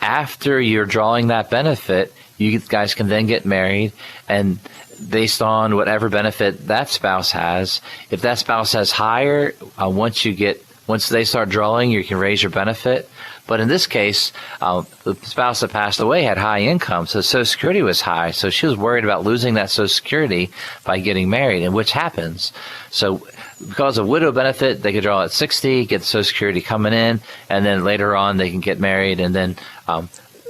after you're drawing that benefit, you guys can then get married, and based on whatever benefit that spouse has, if that spouse has higher, once they start drawing, you can raise your benefit. But in this case, the spouse that passed away had high income, so Social Security was high. So she was worried about losing that Social Security by getting married, and which happens. So because of widow benefit, they could draw at 60, get Social Security coming in, and then later on they can get married and then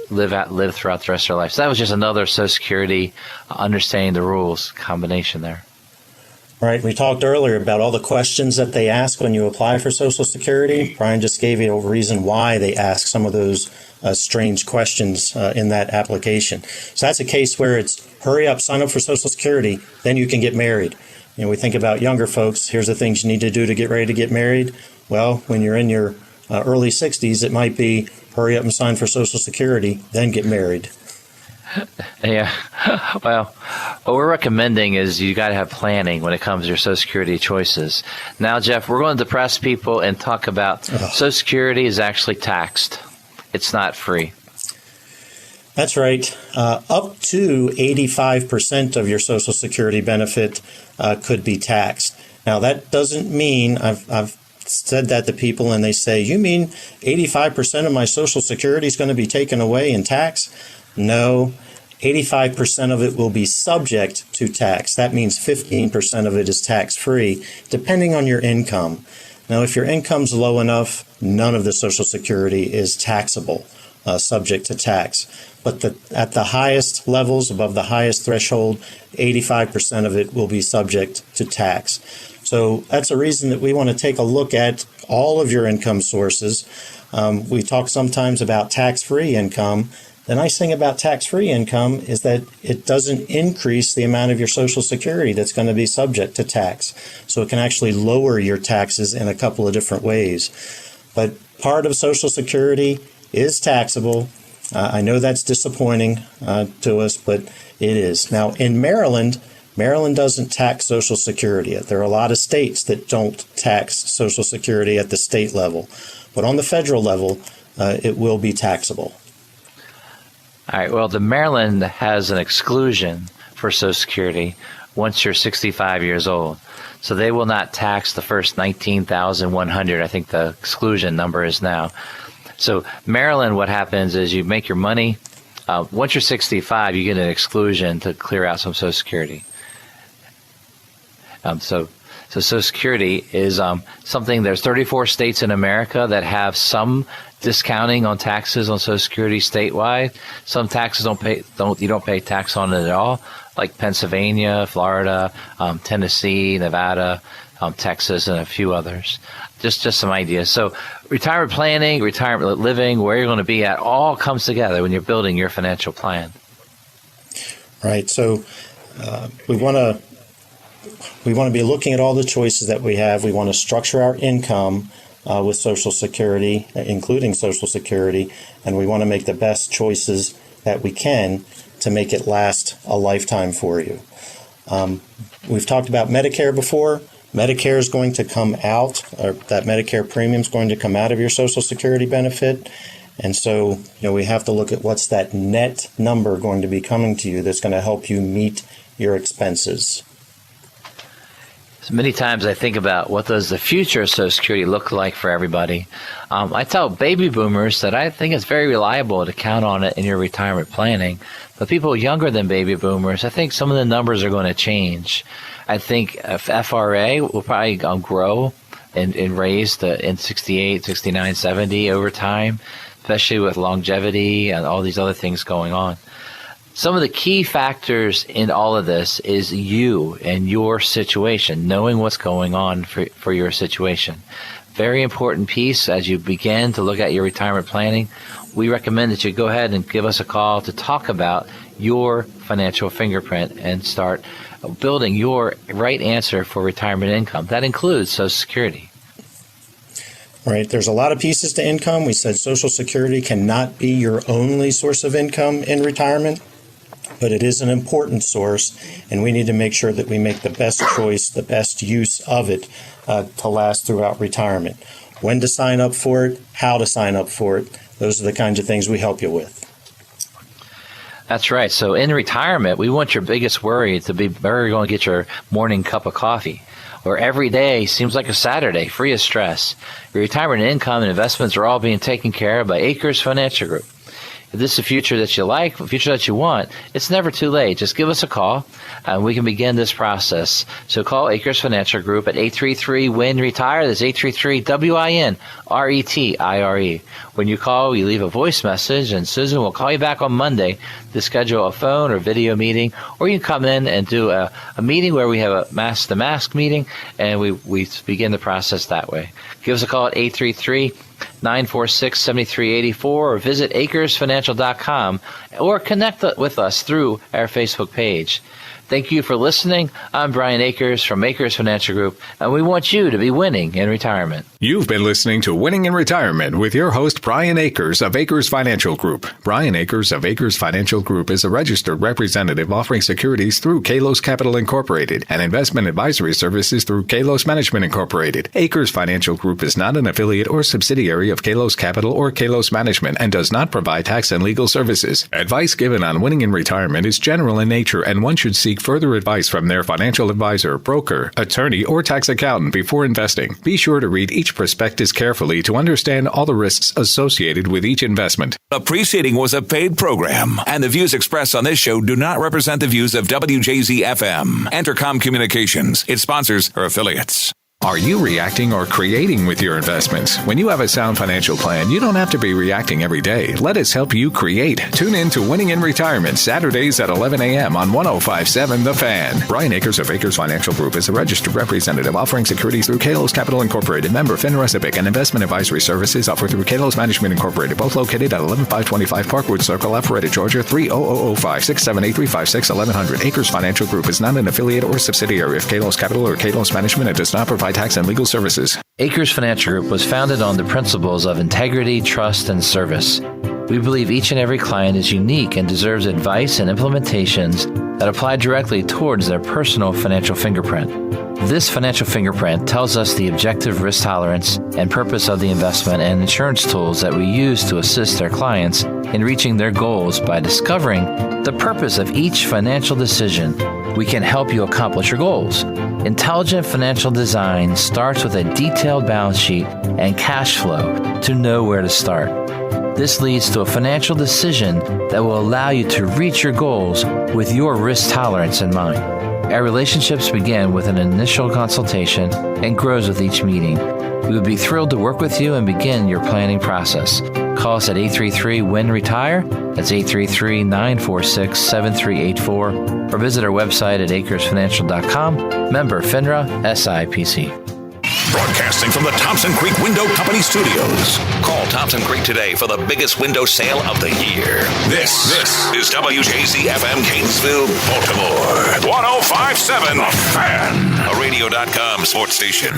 live throughout the rest of their life. So that was just another Social Security understanding the rules combination there. Right. We talked earlier about all the questions that they ask when you apply for Social Security. Brian just gave you a reason why they ask some of those strange questions in that application. So that's a case where it's hurry up, sign up for Social Security, then you can get married. You know, we think about younger folks. Here's the things you need to do to get ready to get married. Well, when you're in your early 60s, it might be hurry up and sign for Social Security, then get married. Yeah. Well, what we're recommending is you got to have planning when it comes to your Social Security choices. Now, Jeff, we're going to depress people and talk about Social Security is actually taxed. It's not free. That's right. Up to 85% of your Social Security benefit could be taxed. Now, that doesn't mean, I've said that to people and they say, you mean 85% of my Social Security is going to be taken away in tax? No, 85% of it will be subject to tax. That means 15% of it is tax-free, depending on your income. Now, if your income's low enough, none of the Social Security is taxable, subject to tax. But at the highest levels, above the highest threshold, 85% of it will be subject to tax. So that's a reason that we want to take a look at all of your income sources. We talk sometimes about tax-free income. The nice thing about tax-free income is that it doesn't increase the amount of your Social Security that's going to be subject to tax. So it can actually lower your taxes in a couple of different ways. But part of Social Security is taxable. I know that's disappointing to us, but it is. Now, in Maryland, Maryland doesn't tax Social Security yet. There are a lot of states that don't tax Social Security at the state level. But on the federal level, it will be taxable. All right. Well, the Maryland has an exclusion for Social Security once you're 65 years old. So they will not tax the first $19,100. I think the exclusion number is now. So Maryland, what happens is you make your money. Once you're 65, you get an exclusion to clear out some Social Security. So Social Security is something. There's 34 states in America that have some discounting on taxes on Social Security statewide. Some taxes you don't pay tax on it at all, like Pennsylvania, Florida, Tennessee, Nevada, Texas, and a few others. Just some ideas. So retirement planning, retirement living, where you're going to be at, all comes together when you're building your financial plan. Right. So we want to be looking at all the choices that we have. We want to structure our income with Social Security, including Social Security, and we want to make the best choices that we can to make it last a lifetime for you. We've talked about Medicare before. Medicare is going to come out, or that Medicare premium is going to come out of your Social Security benefit. And so, we have to look at what's that net number going to be coming to you that's going to help you meet your expenses. So many times I think about what does the future of Social Security look like for everybody. I tell baby boomers that I think it's very reliable to count on it in your retirement planning. But people younger than baby boomers, I think some of the numbers are going to change. I think FRA will probably grow and raise in 68, 69, 70 over time, especially with longevity and all these other things going on. Some of the key factors in all of this is you and your situation, knowing what's going on for your situation. Very important piece as you begin to look at your retirement planning. We recommend that you go ahead and give us a call to talk about your financial fingerprint and start building your right answer for retirement income. That includes Social Security. Right. There's a lot of pieces to income. We said Social Security cannot be your only source of income in retirement, but it is an important source, and we need to make sure that we make the best choice, the best use of it to last throughout retirement. When to sign up for it, how to sign up for it, those are the kinds of things we help you with. That's right. So in retirement, we want your biggest worry to be where you're going to get your morning cup of coffee, where every day seems like a Saturday, free of stress. Your retirement income and investments are all being taken care of by Akers Financial Group. If this is a future that you like, a future that you want, it's never too late. Just give us a call, and we can begin this process. So call Akers Financial Group at 833-WIN-RETIRE. That's 833-WIN-RETIRE. When you call, you leave a voice message, and Susan will call you back on Monday to schedule a phone or video meeting, or you can come in and do a meeting where we have a mask-to-mask meeting, and we begin the process that way. Give us a call at 833-946-7384 or visit AkersFinancial.com or connect with us through our Facebook page. Thank you for listening. I'm Brian Akers from Akers Financial Group, and we want you to be winning in retirement. You've been listening to Winning in Retirement with your host, Brian Akers of Akers Financial Group. Brian Akers of Akers Financial Group is a registered representative offering securities through Kalos Capital Incorporated and investment advisory services through Kalos Management Incorporated. Akers Financial Group is not an affiliate or subsidiary of Kalos Capital or Kalos Management and does not provide tax and legal services. Advice given on Winning in Retirement is general in nature, and one should seek further advice from their financial advisor, broker, attorney, or tax accountant before investing. Be sure to read each prospectus carefully to understand all the risks associated with each investment. The preceding was a paid program, and the views expressed on this show do not represent the views of WJZ-FM, Entercom Communications, its sponsors, or affiliates. Are you reacting or creating with your investments? When you have a sound financial plan, you don't have to be reacting every day. Let us help you create. Tune in to Winning in Retirement, Saturdays at 11 a.m. on 105.7 The Fan. Brian Akers of Akers Financial Group is a registered representative offering securities through Kalos Capital Incorporated, member FINRA SIPC, and investment advisory services offered through Kalos Management Incorporated, both located at 11525 Parkwood Circle, Alpharetta, Georgia, 30005 678-356-1100. Akers Financial Group is not an affiliate or subsidiary of Kalos Capital or Kalos Management and does not provide tax and legal services. Akers Financial Group was founded on the principles of integrity, trust, and service. We believe each and every client is unique and deserves advice and implementations that apply directly towards their personal financial fingerprint. This financial fingerprint tells us the objective risk tolerance and purpose of the investment and insurance tools that we use to assist our clients in reaching their goals. By discovering the purpose of each financial decision, we can help you accomplish your goals. Intelligent financial design starts with a detailed balance sheet and cash flow to know where to start. This leads to a financial decision that will allow you to reach your goals with your risk tolerance in mind. Our relationships begin with an initial consultation and grows with each meeting. We would be thrilled to work with you and begin your planning process. Call us at 833-WIN-RETIRE. That's 833-946-7384. Or visit our website at acresfinancial.com. Member FINRA SIPC. Broadcasting from the Thompson Creek Window Company studios. Call Thompson Creek today for the biggest window sale of the year. This is WJZ-FM Gainesville, Baltimore. 105.7 The Fan, a radio.com sports station.